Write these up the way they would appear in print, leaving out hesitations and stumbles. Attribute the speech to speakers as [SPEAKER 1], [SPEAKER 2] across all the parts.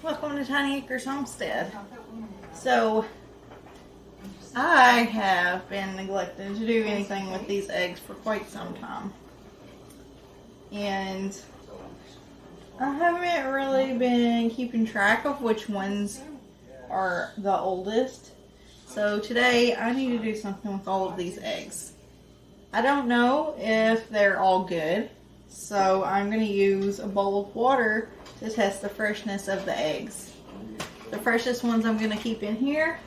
[SPEAKER 1] Welcome to Tiny Acres Homestead. So, I have been neglected to do anything with these eggs for quite some time. And I haven't really been keeping track of which ones are the oldest. So today I need to do something with all of these eggs. I don't know if they're all good. So I'm going to use a bowl of water to test the freshness of the eggs. The freshest ones I'm going to keep in here.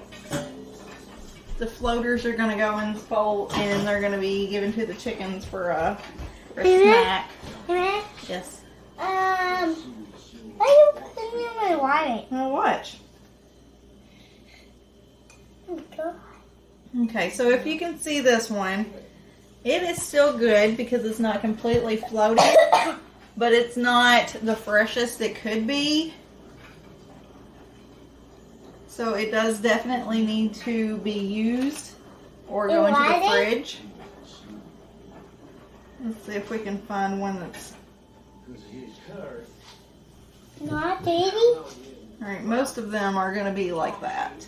[SPEAKER 1] The floaters are going to go in this bowl and they're going to be given to the chickens for a snack.
[SPEAKER 2] Hey,
[SPEAKER 1] Yes.
[SPEAKER 2] why are you putting me in my water?
[SPEAKER 1] Well, watch.
[SPEAKER 2] Oh, God.
[SPEAKER 1] Okay, so if you can see this one, it is still good because it's not completely floating, but it's not the freshest it could be. So it does definitely need to be used or go into the fridge. Let's see if we can find one that's...
[SPEAKER 2] Not baby?
[SPEAKER 1] Alright, most of them are going to be like that.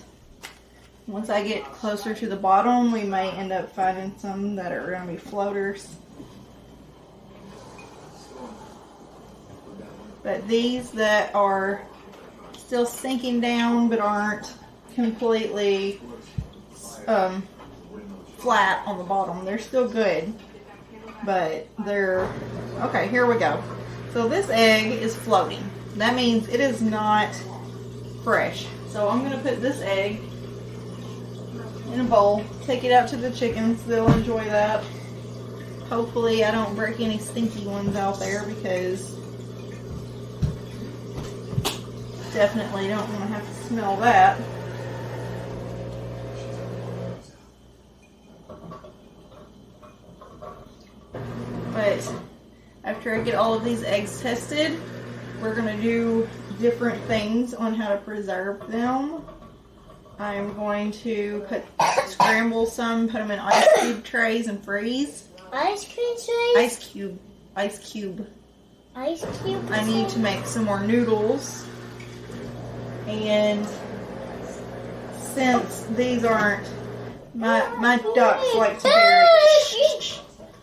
[SPEAKER 1] Once I get closer to the bottom, we may end up finding some that are going to be floaters. But these that are still sinking down but aren't completely flat on the bottom, they're still good. But they're... Okay, here we go. So this egg is floating. That means it is not fresh. So I'm going to put this egg in a bowl, take it out to the chickens. They'll enjoy that. Hopefully I don't break any stinky ones out there because definitely don't want to have to smell that. But after I get all of these eggs tested, we're going to do different things on how to preserve them. I'm going to scramble some, put them in ice cube trays and freeze.
[SPEAKER 2] Ice cream trays?
[SPEAKER 1] Ice cube.
[SPEAKER 2] Ice cube?
[SPEAKER 1] I need to make some more noodles. And since these aren't, my ducks like to bury,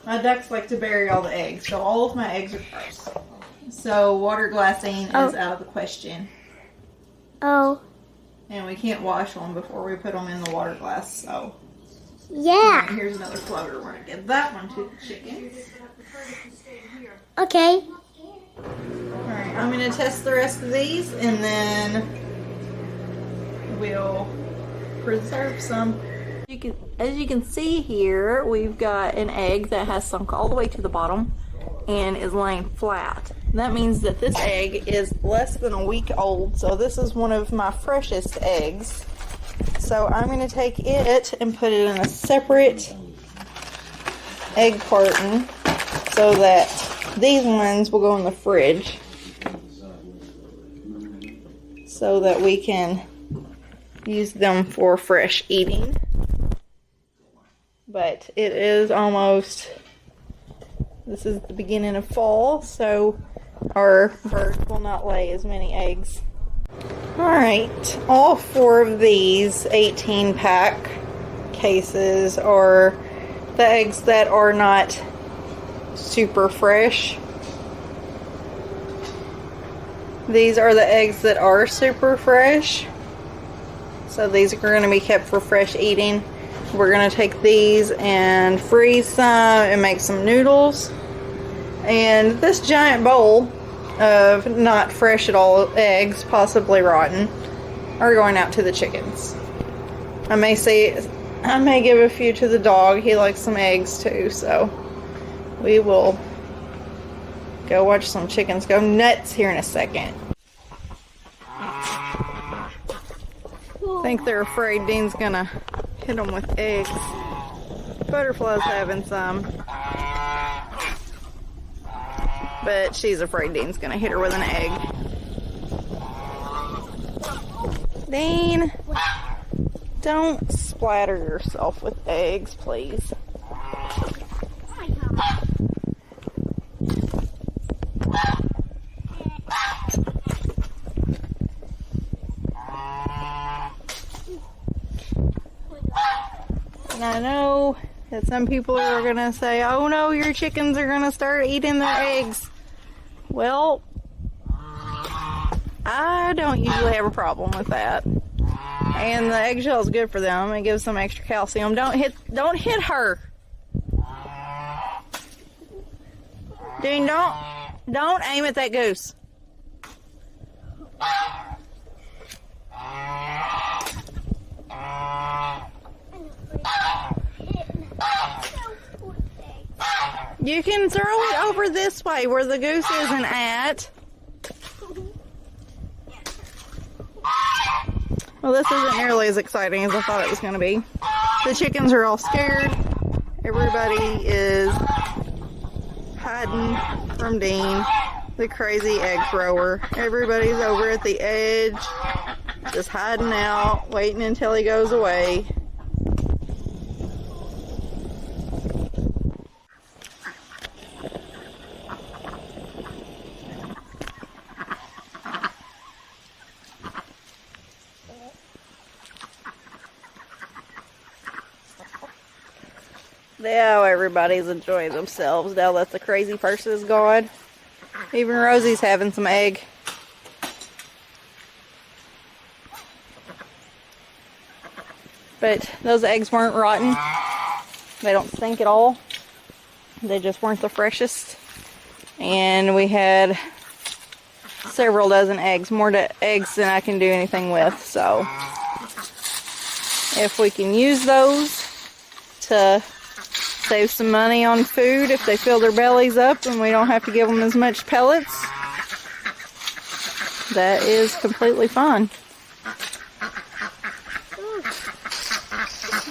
[SPEAKER 1] my ducks like to bury all the eggs. So all of my eggs are gross. So water glassing is out of the question.
[SPEAKER 2] Oh.
[SPEAKER 1] And we can't wash them before we put them in the water glass, so.
[SPEAKER 2] Yeah.
[SPEAKER 1] Right, here's another floater. We're going to give that one to the chickens.
[SPEAKER 2] Okay.
[SPEAKER 1] Alright, I'm going to test the rest of these and then we'll preserve some. As you can see here, we've got an egg that has sunk all the way to the bottom and is laying flat. That means that this egg is less than a week old, so this is one of my freshest eggs. So I'm going to take it and put it in a separate egg carton so that these ones will go in the fridge so that we can use them for fresh eating. But it is almost, this is the beginning of fall, so our birds will not lay as many eggs. Alright, all 4 of these 18 pack cases are the eggs that are not super fresh. These are the eggs that are super fresh. So these are going to be kept for fresh eating. We're going to take these and freeze some and make some noodles. And this giant bowl of not fresh at all eggs, possibly rotten, are going out to the chickens. I may give a few to the dog. He likes some eggs too, so we will go watch some chickens go nuts here in a second. I think they're afraid Dean's gonna hit them with eggs. Butterfly's having some. But she's afraid Dean's gonna hit her with an egg. Dean, don't splatter yourself with eggs, please. And I know that some people are going to say, oh no, your chickens are going to start eating their eggs. Well, I don't usually have a problem with that. And the eggshell is good for them. It gives them extra calcium. Don't hit her. Dean, don't aim at that goose. You can throw it over this way where the goose isn't at. Well, this isn't nearly as exciting as I thought it was going to be. The chickens are all scared. Everybody is hiding from Dean, the crazy egg thrower. Everybody's over at the edge, just hiding out, waiting until he goes away. Now everybody's enjoying themselves now that the crazy person is gone. Even Rosie's having some egg. But those eggs weren't rotten. They don't stink at all. They just weren't the freshest. And we had several dozen eggs. More eggs than I can do anything with. So if we can use those to save some money on food if they fill their bellies up and we don't have to give them as much pellets, that is completely fine.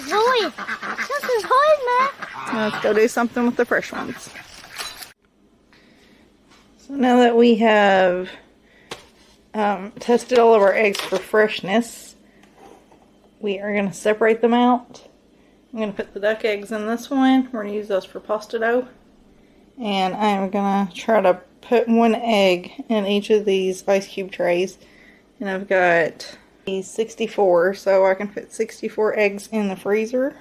[SPEAKER 2] Zoe, this is hard, man.
[SPEAKER 1] Let's go do something with the fresh ones. So now that we have tested all of our eggs for freshness, we are going to separate them out. I'm going to put the duck eggs in this one. We're going to use those for pasta dough. And I'm going to try to put one egg in each of these ice cube trays. And I've got these 64, so I can put 64 eggs in the freezer.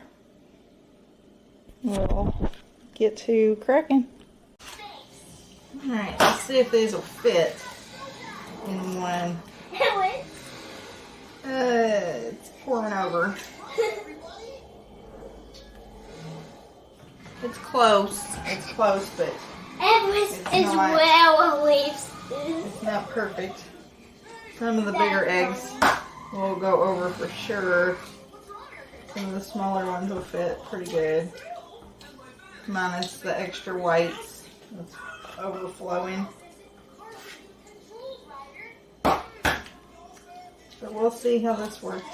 [SPEAKER 1] We'll get to cracking. Alright, let's see if these will fit in one. It's pouring over. It's close, but
[SPEAKER 2] It's
[SPEAKER 1] not perfect. Some of the bigger eggs will go over for sure. Some of the smaller ones will fit pretty good. Minus the extra whites that's overflowing. But we'll see how this works.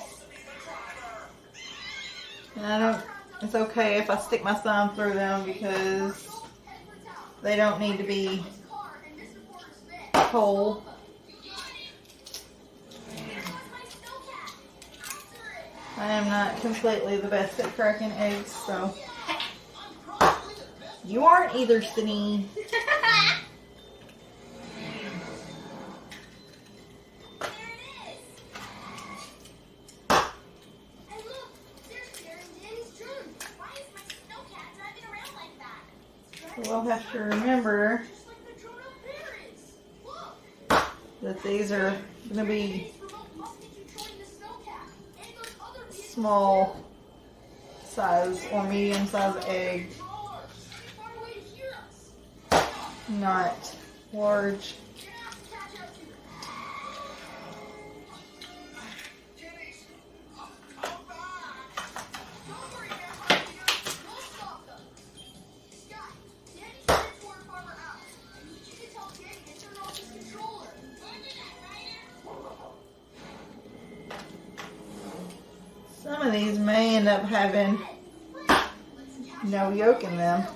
[SPEAKER 1] And it's okay if I stick my thumb through them because they don't need to be whole. I am not completely the best at cracking eggs, so you aren't either, Sydney. We'll have to remember that these are going to be small size or medium size egg, not large. Some of these may end up having no yolk in them.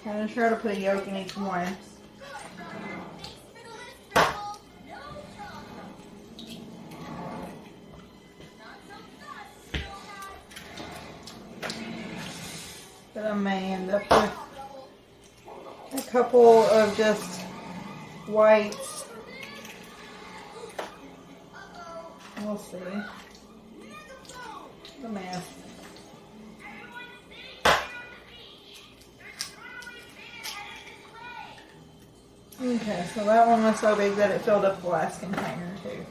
[SPEAKER 1] I'm going to try to put a yolk in each one. But I may end up with a couple of just whites. We'll see. The mess. Okay, so that one was so big that it filled up the last container too.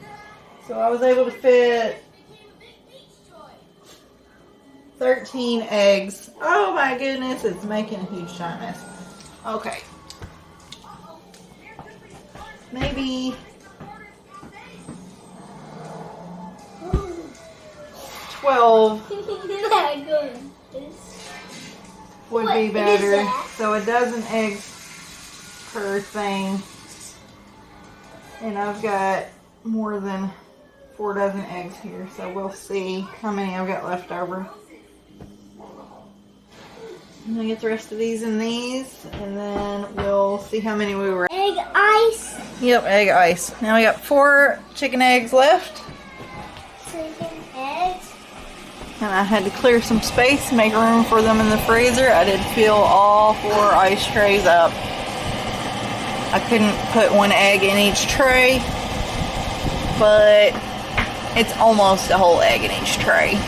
[SPEAKER 1] So I was able to fit 13 eggs. Oh my goodness, it's making a huge giant mess. Okay. Maybe 12 would be better. So a dozen eggs per thing. And I've got more than 4 dozen eggs here. So we'll see how many I've got left over. I'm gonna get the rest of these in these, and then we'll see how many we were.
[SPEAKER 2] Egg ice.
[SPEAKER 1] Yep, egg ice. Now we got 4 chicken eggs left.
[SPEAKER 2] Chicken eggs.
[SPEAKER 1] And I had to clear some space, make room for them in the freezer. I did fill all 4 ice trays up. I couldn't put 1 egg in each tray, but it's almost a whole egg in each tray.